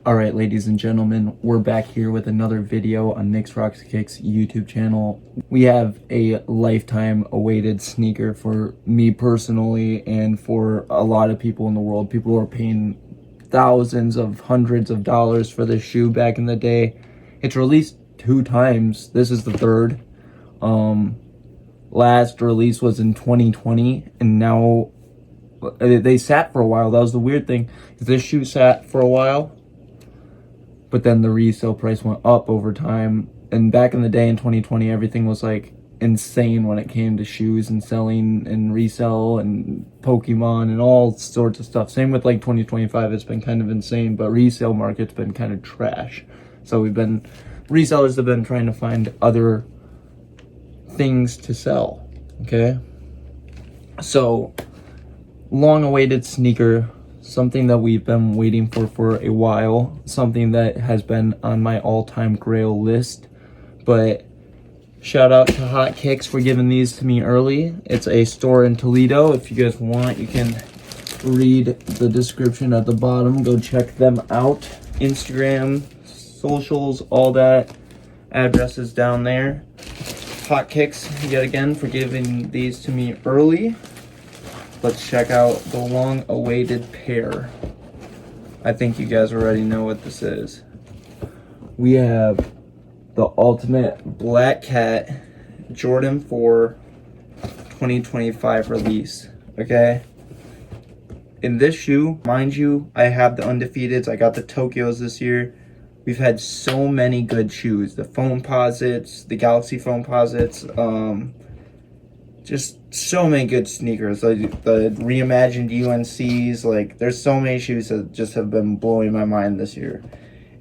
Alright, ladies and gentlemen, we're back here with another video on Nick's Rocks Kicks YouTube channel. We have a lifetime awaited sneaker for me personally and for a lot of people in the world. People are paying thousands of hundreds of dollars for this shoe back in the day. It's released 2 times. This is the third. Last release was in 2020 and now they sat for a while. That was the weird thing. This shoe sat for a while, but then the resale price went up over time. And back in the day in 2020, everything was like insane when it came to shoes and selling and resell and Pokemon and all sorts of stuff. Same with like 2025, it's been kind of insane, but resale market's been kind of trash. So resellers have been trying to find other things to sell, okay? So, long-awaited sneaker, something that we've been waiting for a while, something that has been on my all-time grail list. But shout out to Hot Kicks for giving these to me early. It's a store in Toledo. If you guys want, you can read the description at the bottom. Go check them out. Instagram, socials, all that. Address is down there. Hot Kicks, yet again, for giving these to me early. Let's check out the long-awaited pair. I think you guys already know what this is. We have the Ultimate Black Cat Jordan 4 2025 release, okay? In this shoe, mind you, I have the Undefeateds. I got the Tokyos this year. We've had so many good shoes. The Foamposites, the Galaxy Foamposites, just so many good sneakers. Like the reimagined UNCs, like there's so many shoes that just have been blowing my mind this year.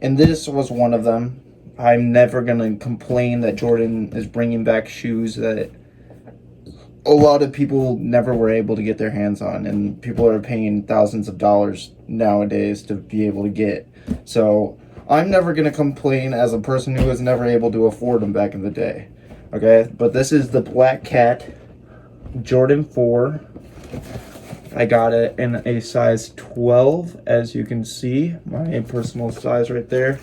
And this was one of them. I'm never gonna complain that Jordan is bringing back shoes that a lot of people never were able to get their hands on, and people are paying thousands of dollars nowadays to be able to get. So I'm never gonna complain as a person who was never able to afford them back in the day. Okay, but this is the Black Cat Jordan 4. I got it in a size 12, as you can see, my personal size right there.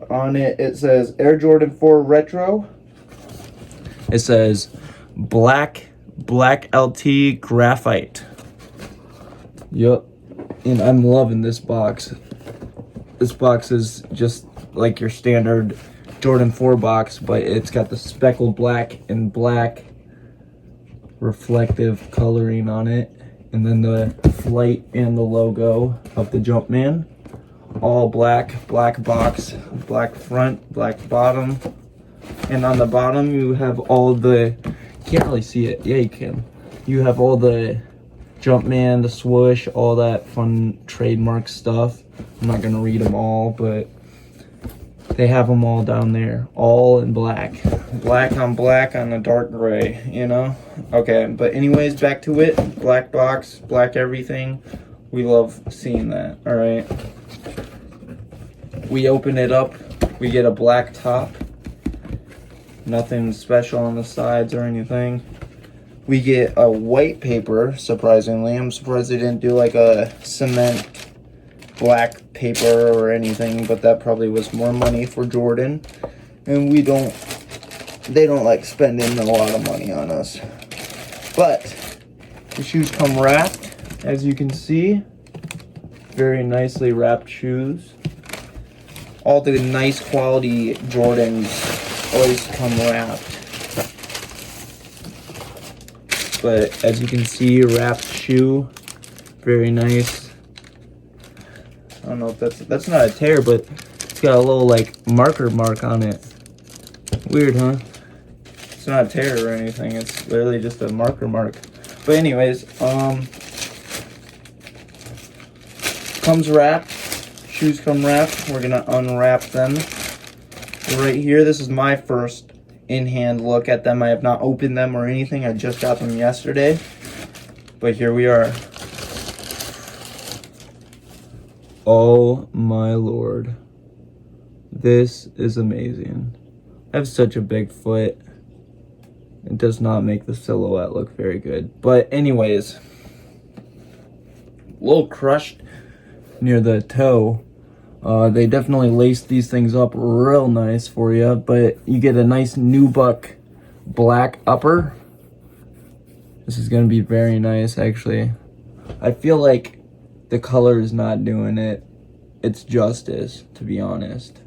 On it, it says Air Jordan 4 Retro. It says black LT graphite. Yup, and I'm loving this box. This box is just like your standard Jordan 4 box, but it's got the speckled black and black reflective coloring on it, and then the flight and the logo of the Jumpman. All black box, black front, black bottom, and on the bottom you have all the, can't really see it, yeah you can, you have all the Jumpman, the swoosh, all that fun trademark stuff. I'm not gonna read them all, but they have them all down there, all in black on a dark gray, you know? Okay, but anyways, back to it. Black box, black everything. We love seeing that. All right, we open it up, we get a black top, nothing special on the sides or anything. We get a white paper, surprisingly. I'm surprised they didn't do like a cement black paper or anything, but that probably was more money for Jordan, and they don't like spending a lot of money on us. But the shoes come wrapped, as you can see, very nicely wrapped shoes. All the nice quality Jordans always come wrapped, but as you can see, wrapped shoe, very nice. I don't know if that's not a tear, but it's got a little like marker mark on it. Weird, huh? It's not a tear or anything. It's literally just a marker mark. But anyways, comes wrapped. Shoes come wrapped. We're gonna unwrap them right here. This is my first in-hand look at them. I have not opened them or anything. I just got them yesterday. But here we are. Oh my lord, this is amazing. I have such a big foot. It does not make the silhouette look very good. But anyways, a little crushed near the toe. They definitely lace these things up real nice for you, but you get a nice nubuck black upper. This is gonna be very nice, actually. I feel like the color is not doing its justice, to be honest.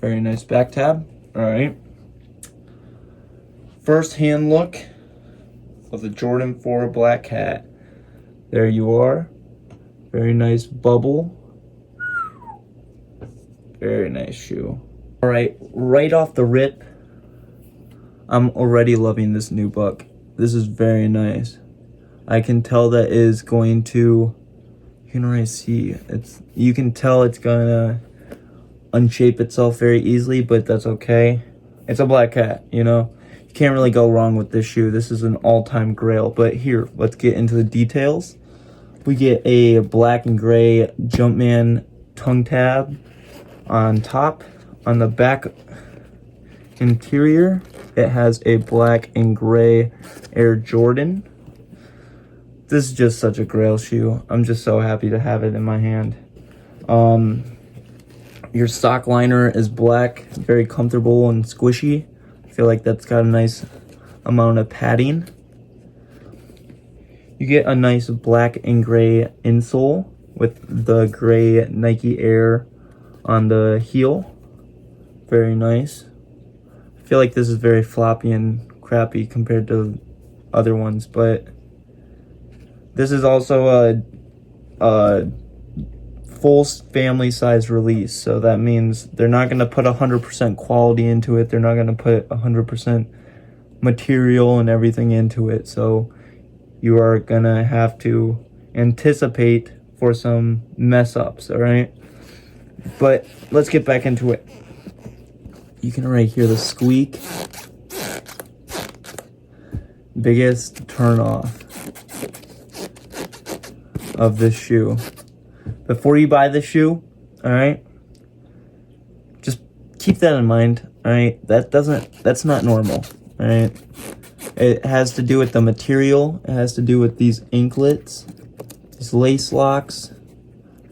Very nice back tab. All right. First hand look of the Jordan 4 black hat. There you are. Very nice bubble. Very nice shoe. All right, right off the rip, I'm already loving this nubuck. This is very nice. I can tell that is going to, you can already see, you can tell it's gonna unshape itself very easily, but that's okay. It's a black hat, you know? You can't really go wrong with this shoe. This is an all-time grail. But here, let's get into the details. We get a black and gray Jumpman tongue tab on top. On the back interior, it has a black and gray Air Jordan. This is just such a grail shoe. I'm just so happy to have it in my hand. Your sock liner is black, very comfortable and squishy. I feel like that's got a nice amount of padding. You get a nice black and gray insole with the gray Nike Air on the heel. Very nice. I feel like this is very floppy and crappy compared to other ones, but this is also a full family size release, so that means they're not going to put 100% quality into it. They're not going to put 100% material and everything into it, so you are going to have to anticipate for some mess ups, all right? But let's get back into it. You can already hear the squeak. Biggest turn off of this shoe. Before you buy this shoe, all right, just keep that in mind, all right? That's not normal, all right? It has to do with the material. It has to do with these anklets, these lace locks,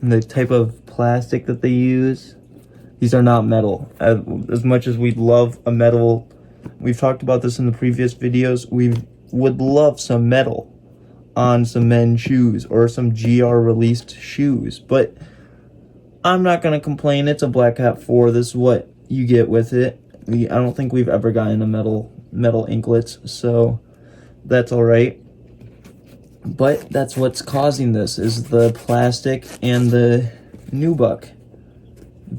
and the type of plastic that they use. These are not metal. As much as we'd love a metal, we've talked about this in the previous videos, we would love some metal on some men's shoes or some GR released shoes, but I'm not gonna complain. It's a Black Hat 4. This is what you get with it. I don't think we've ever gotten a metal anklets, so that's all right. But that's what's causing this, is the plastic and the nubuck.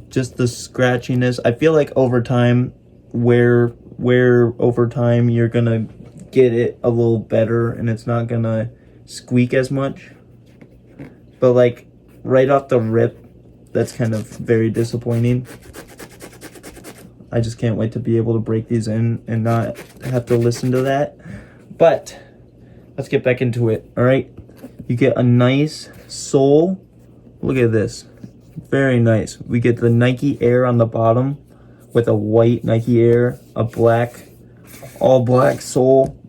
Just the scratchiness. I feel like over time, where over time you're gonna get it a little better and it's not gonna squeak as much. But like right off the rip, that's kind of very disappointing. I just can't wait to be able to break these in and not have to listen to that. But let's get back into it. All right, you get a nice sole. Look at this. Very nice. We get the Nike Air on the bottom with a white Nike Air, a black, all black sole,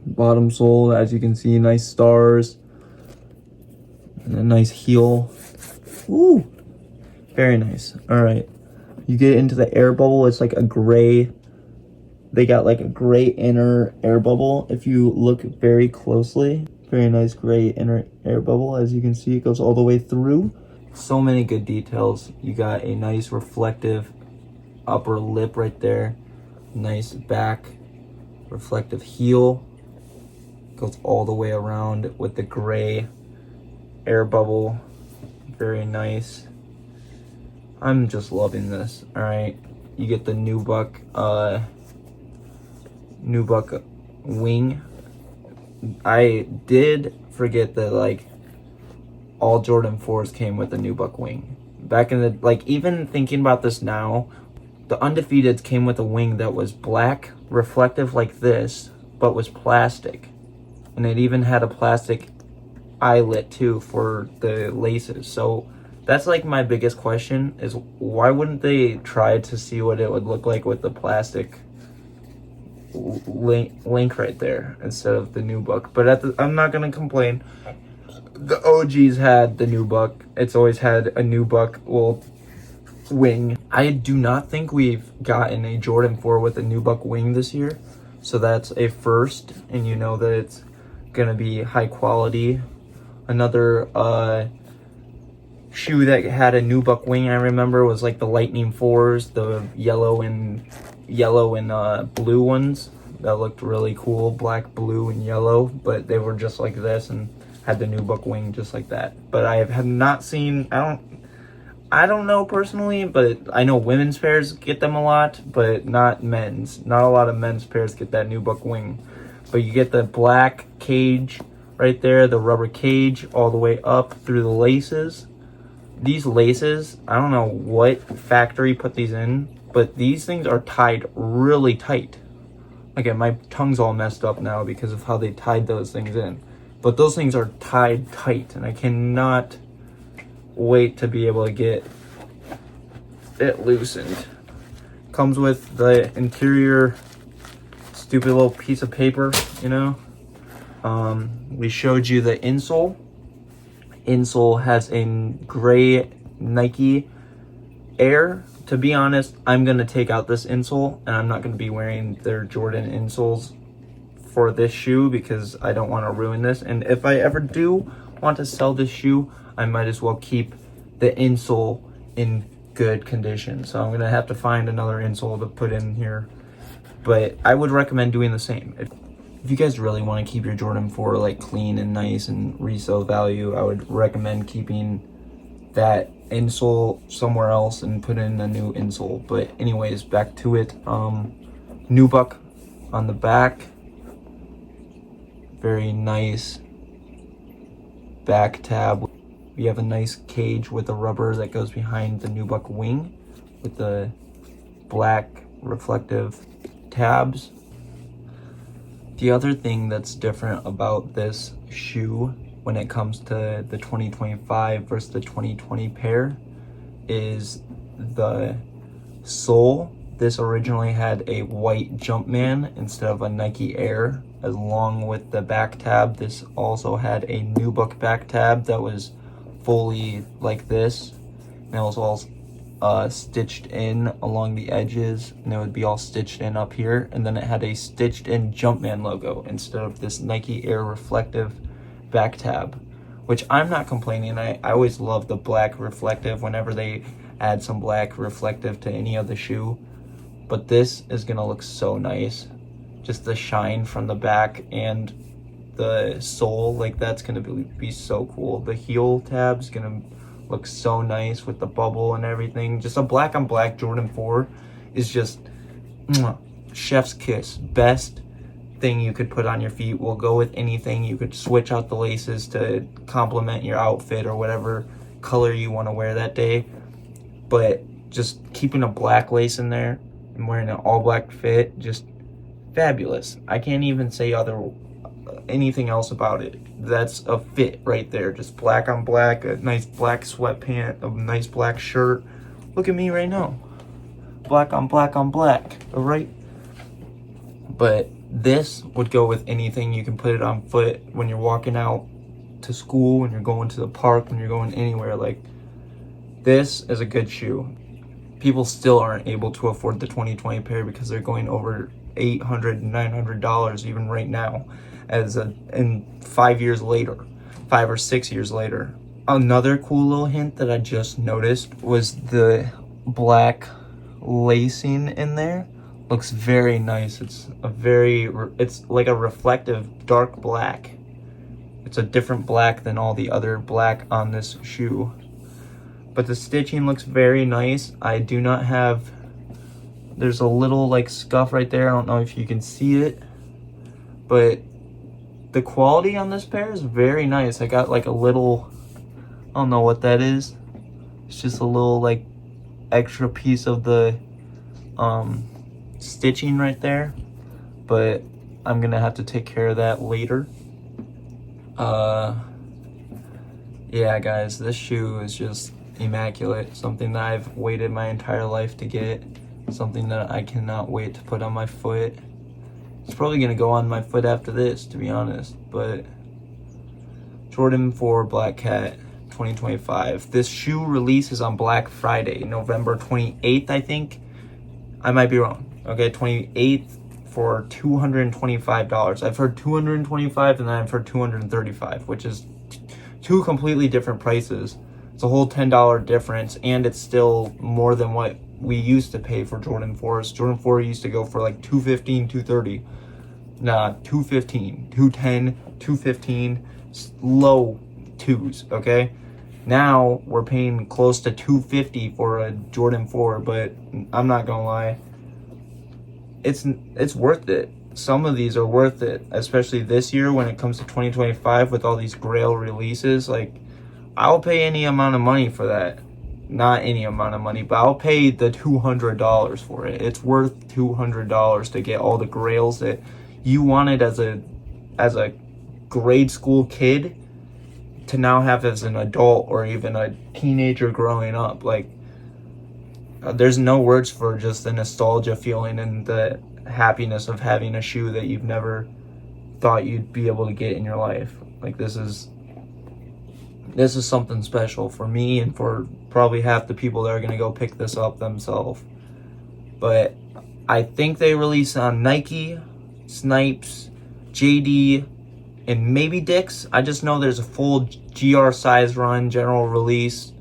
bottom sole, as you can see, nice stars, and a nice heel. Ooh, very nice. All right, you get into the air bubble. It's like a gray. They got like a gray inner air bubble. If you look very closely, very nice gray inner air bubble. As you can see, it goes all the way through. So many good details. You got a nice reflective upper lip right there. Nice back reflective heel. Goes all the way around with the gray air bubble. Very nice. I'm just loving this. All right, you get the nubuck wing. I did forget that like all Jordan 4s came with a nubuck wing. Back in the, like, even thinking about this now, the Undefeateds came with a wing that was black, reflective like this, but was plastic. And it even had a plastic eyelet too for the laces. So that's like my biggest question, is why wouldn't they try to see what it would look like with the plastic link right there instead of the nubuck. But I'm not gonna complain. The OGs had the nubuck. It's always had a nubuck little wing. I do not think we've gotten a Jordan 4 with a nubuck wing this year, so that's a first, and you know that it's gonna be high quality. Another shoe that had a nubuck wing I remember was like the Lightning 4s, the yellow and blue ones that looked really cool, black, blue, and yellow, but they were just like this and had the nubuck wing just like that. But I have not seen, I don't know personally, but I know women's pairs get them a lot, but not men's. Not a lot of men's pairs get that nubuck wing. But you get the black cage right there, the rubber cage all the way up through the laces. These laces, I don't know what factory put these in, but these things are tied really tight. Again, my tongue's all messed up now because of how they tied those things in. But those things are tied tight, and I cannot wait to be able to get it loosened. Comes with the interior stupid little piece of paper, you know. We showed you the insole. Insole has a gray Nike Air. To be honest, I'm going to take out this insole, and I'm not going to be wearing their Jordan insoles for this shoe because I don't want to ruin this. And if I ever do want to sell this shoe, I might as well keep the insole in good condition. So I'm going to have to find another insole to put in here. But I would recommend doing the same. If you guys really want to keep your Jordan 4 like clean and nice and resale value, I would recommend keeping that insole somewhere else and put in a new insole. But anyways, back to it. Nubuck on the back. Very nice back tab. We have a nice cage with a rubber that goes behind the nubuck wing with the black reflective tabs. The other thing that's different about this shoe when it comes to the 2025 versus the 2020 pair is the sole. This originally had a white Jumpman instead of a Nike Air. Along with the back tab, this also had a nubuck back tab that was fully like this, and it was all stitched in along the edges, and it would be all stitched in up here, and then it had a stitched in Jumpman logo instead of this Nike Air reflective back tab, which I'm not complaining. I always love the black reflective whenever they add some black reflective to any of the shoe, but this is gonna look so nice. Just the shine from the back and the sole, like that's gonna be so cool. The heel tab's gonna look so nice with the bubble and everything. Just a black on black Jordan 4 is just chef's kiss. Best thing you could put on your feet. Will go with anything. You could switch out the laces to complement your outfit or whatever color you want to wear that day. But just keeping a black lace in there and wearing an all black fit, just fabulous. I can't even say anything else about it. That's a fit right there. Just black on black, a nice black sweatpant, a nice black shirt. Look at me right now. Black on black on black, all right? But this would go with anything. You can put it on foot when you're walking out to school, when you're going to the park, when you're going anywhere. Like, this is a good shoe. People still aren't able to afford the 2020 pair because they're going over $800, $900 even right now, and 5 years later, 5 or 6 years later. Another cool little hint that I just noticed was the black lacing in there. Looks very nice. It's like a reflective dark black. It's a different black than all the other black on this shoe. But the stitching looks very nice. I do not have, there's a little like scuff right there. I don't know if you can see it, but the quality on this pair is very nice. I got like a little, I don't know what that is. It's just a little like extra piece of the stitching right there, but I'm gonna have to take care of that later. Yeah guys, this shoe is just immaculate. Something that I've waited my entire life to get. Something that I cannot wait to put on my foot. It's probably gonna go on my foot after this, to be honest. But Jordan 4 Black Cat 2025. This shoe releases on Black Friday, November 28th, I think. I might be wrong. Okay, 28th for $225. I've heard $225 and then I've heard $235, which is two completely different prices. It's a whole $10 difference, and it's still more than what we used to pay for Jordan 4s. Jordan 4 used to go for like $215, $230. Nah, $215, $210, $215, low twos, okay? Now we're paying close to $250 for a Jordan 4, but I'm not gonna lie, it's worth it. Some of these are worth it, especially this year when it comes to 2025 with all these Grail releases. Like, I'll pay any amount of money for that. Not any amount of money, but I'll pay the $200 for it. It's worth $200 to get all the Grails that you wanted as a grade school kid to now have as an adult or even a teenager growing up. Like, there's no words for just the nostalgia feeling and the happiness of having a shoe that you've never thought you'd be able to get in your life. Like, this is something special for me and for probably half the people that are going to go pick this up themselves. But I think they release on Nike, Snipes, JD, and maybe Dick's. I just know there's a full GR size run, general release,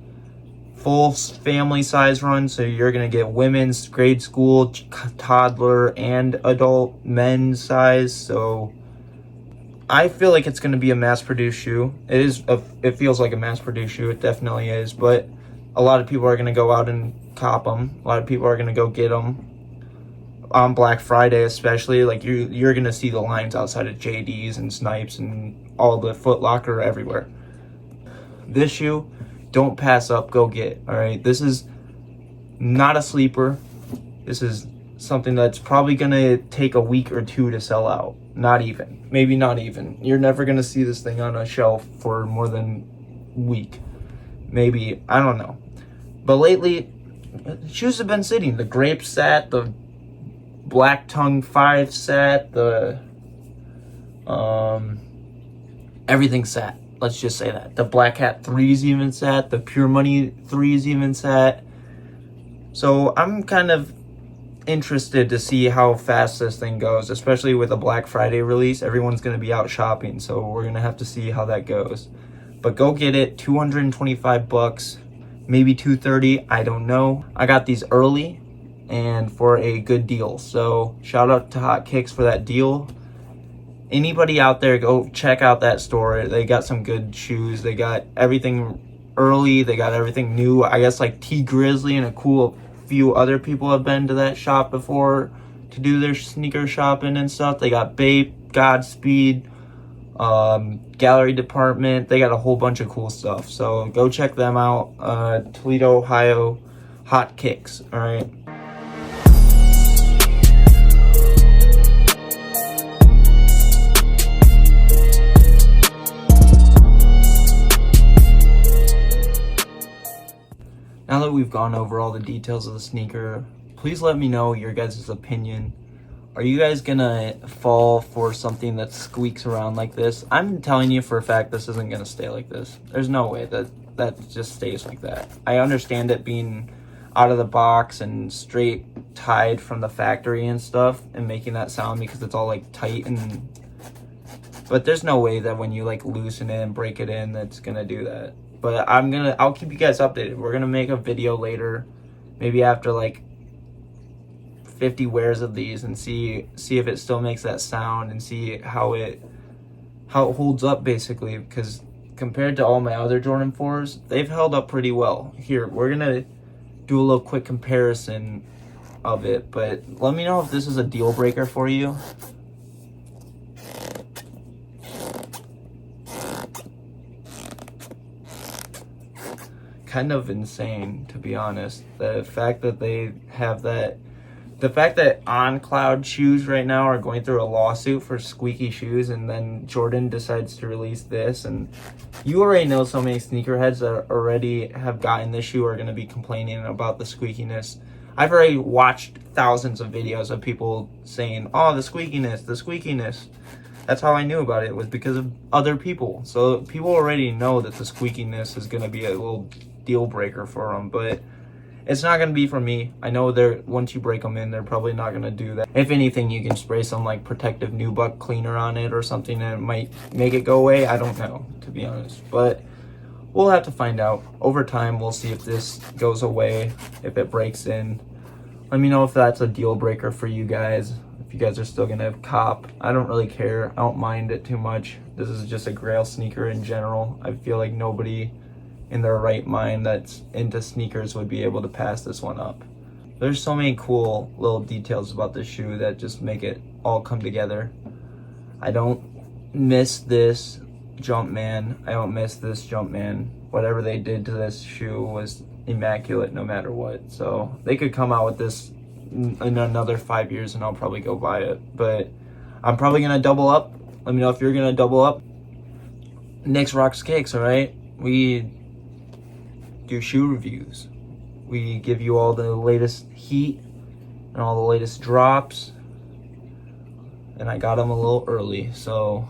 full family size run. So you're going to get women's, grade school, toddler, and adult men's size. So I feel like it's going to be a mass-produced shoe. It feels like a mass-produced shoe. It definitely is. But a lot of people are going to go out and cop them. A lot of people are going to go get them on Black Friday, especially. Like, you're going to see the lines outside of JD's and Snipes and all the Foot Locker everywhere. This shoe, don't pass up. Go get. All right. This is not a sleeper. This is something that's probably going to take a week or two to sell out. Not even. Maybe not even. You're never going to see this thing on a shelf for more than a week. Maybe. I don't know. But lately, shoes have been sitting. The Grape sat, the Black Tongue 5 sat, the everything sat. Let's just say that. The Black Hat 3s even sat. The Pure Money 3s even sat. So I'm kind of interested to see how fast this thing goes, especially with a Black Friday release. Everyone's going to be out shopping, so we're going to have to see how that goes. But go get it. $225, maybe $230. I don't know. I got these early and for a good deal. So shout out to Hot Kicks for that deal. Anybody out there, go check out that store. They got some good shoes. They got everything early. They got everything new. I guess like T Grizzly and a cool few other people have been to that shop before to do their sneaker shopping and stuff. They got Bape, Godspeed, Gallery Department. They got a whole bunch of cool stuff. So go check them out. Toledo, Ohio, Hot Kicks. All right. Now that we've gone over all the details of the sneaker, please let me know your guys' opinion. Are you guys gonna fall for something that squeaks around like this? I'm telling you for a fact this isn't gonna stay like this. There's no way that just stays like that. I understand it being out of the box and straight tied from the factory and stuff and making that sound because it's all like tight but there's no way that when you like loosen it and break it in that's gonna do that. But I'll keep you guys updated. We're gonna make a video later, maybe after like 50 wears of these, and see if it still makes that sound and see how it holds up basically. Because compared to all my other Jordan 4s, they've held up pretty well. Here, we're gonna do a little quick comparison of it, but let me know if this is a deal breaker for you. Kind of insane, to be honest. The fact that they have that, the fact that On Cloud shoes right now are going through a lawsuit for squeaky shoes, and then Jordan decides to release this, and you already know so many sneakerheads that already have gotten this shoe are going to be complaining about the squeakiness. I've already watched thousands of videos of people saying, oh, the squeakiness. That's how I knew about it, was because of other people. So people already know that the squeakiness is going to be a little deal breaker for them, but it's not going to be for me. I know once you break them in, they're probably not going to do that. If anything, you can spray some like protective nubuck cleaner on it or something and it might make it go away. I don't know, to be honest, but we'll have to find out. Over time, we'll see if this goes away, if it breaks in. Let me know if that's a deal breaker for you guys. If you guys are still gonna cop, I don't really care. I don't mind it too much. This is just a grail sneaker in general. I feel like nobody in their right mind that's into sneakers would be able to pass this one up. There's so many cool little details about this shoe that just make it all come together. I don't miss this Jumpman. I don't miss this Jumpman. Whatever they did to this shoe was immaculate no matter what. So they could come out with this in another 5 years and I'll probably go buy it. But I'm probably gonna double up. Let me know if you're gonna double up. Nick's Rocks Cakes, alright? We do shoe reviews. We give you all the latest heat and all the latest drops. And I got them a little early, so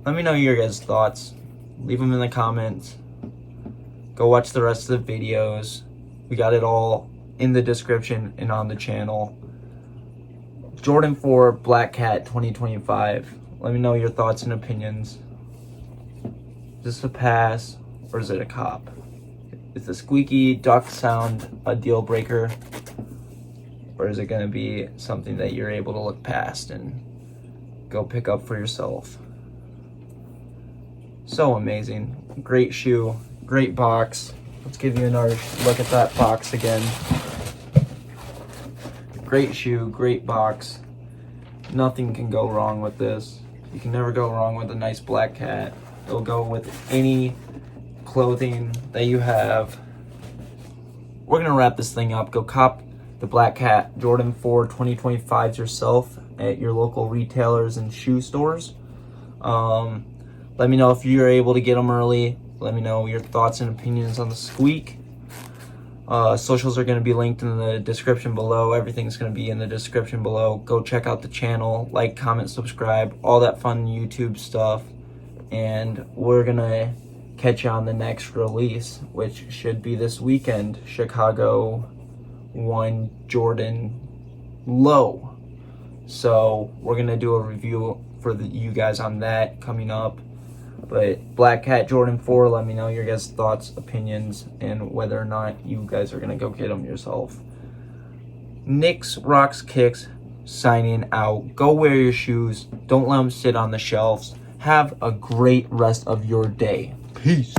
let me know your guys' thoughts. Leave them in the comments. Go watch the rest of the videos. We got it all in the description and on the channel. Jordan 4 Black Cat 2025. Let me know your thoughts and opinions. Is this a pass or is it a cop? Is the squeaky duck sound a deal breaker? Or is it going to be something that you're able to look past and go pick up for yourself? So amazing. Great shoe. Great box. Let's give you another look at that box again. Great shoe. Great box. Nothing can go wrong with this. You can never go wrong with a nice Black Cat. It'll go with any clothing that you have. We're going to wrap this thing up. Go cop the Black Cat Jordan 4 2025s yourself at your local retailers and shoe stores. Let me know if you're able to get them early. Let me know your thoughts and opinions on the Squeak. Socials are going to be linked in the description below. Everything's going to be in the description below. Go check out the channel. Like, comment, subscribe. All that fun YouTube stuff. And we're going to catch you on the next release, which should be this weekend. Chicago 1 Jordan Low. So we're going to do a review for you guys on that coming up. But Black Cat Jordan 4, let me know your guys' thoughts, opinions, and whether or not you guys are going to go get them yourself. Nick's Rocks Kicks signing out. Go wear your shoes. Don't let them sit on the shelves. Have a great rest of your day. Peace.